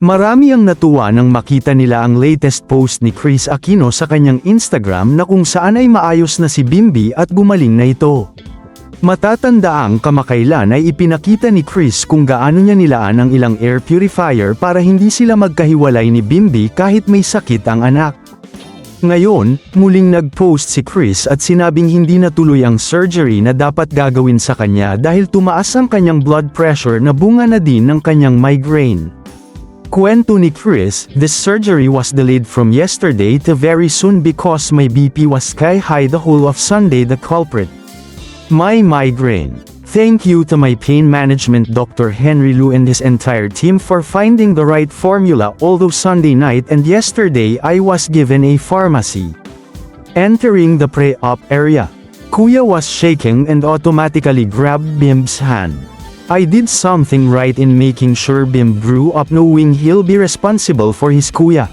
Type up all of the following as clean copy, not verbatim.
Marami ang natuwa nang makita nila ang latest post ni Kris Aquino sa kanyang Instagram na kung saan ay maayos na si Bimby at gumaling na ito. Matatandaang kamakailan ay ipinakita ni Kris kung gaano niya nilaan ang ilang air purifier para hindi sila magkahiwalay ni Bimby kahit may sakit ang anak. Ngayon, muling nag-post si Kris at sinabing hindi natuloy ang surgery na dapat gagawin sa kanya dahil tumaas ang kanyang blood pressure na bunga na din ng kanyang migraine. Kwento ni Kris, this surgery was delayed from yesterday to very soon because my BP was sky high the whole of Sunday. The culprit, my migraine. Thank you to my pain management Dr. Henry Lu and his entire team for finding the right formula. Although Sunday night and yesterday I was given a pharmacy. Entering the pre-op area, Kuya was shaking and automatically grabbed Bim's hand. I did something right in making sure Bim grew up knowing he'll be responsible for his Kuya.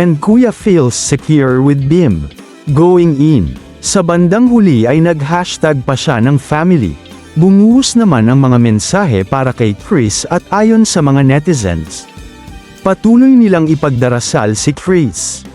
And Kuya feels secure with Bim. Going in. Sa bandang huli ay nag-hashtag pa siya ng family. Bumuhos naman ang mga mensahe para kay Kris at ayon sa mga netizens. Patuloy nilang ipagdarasal si Kris.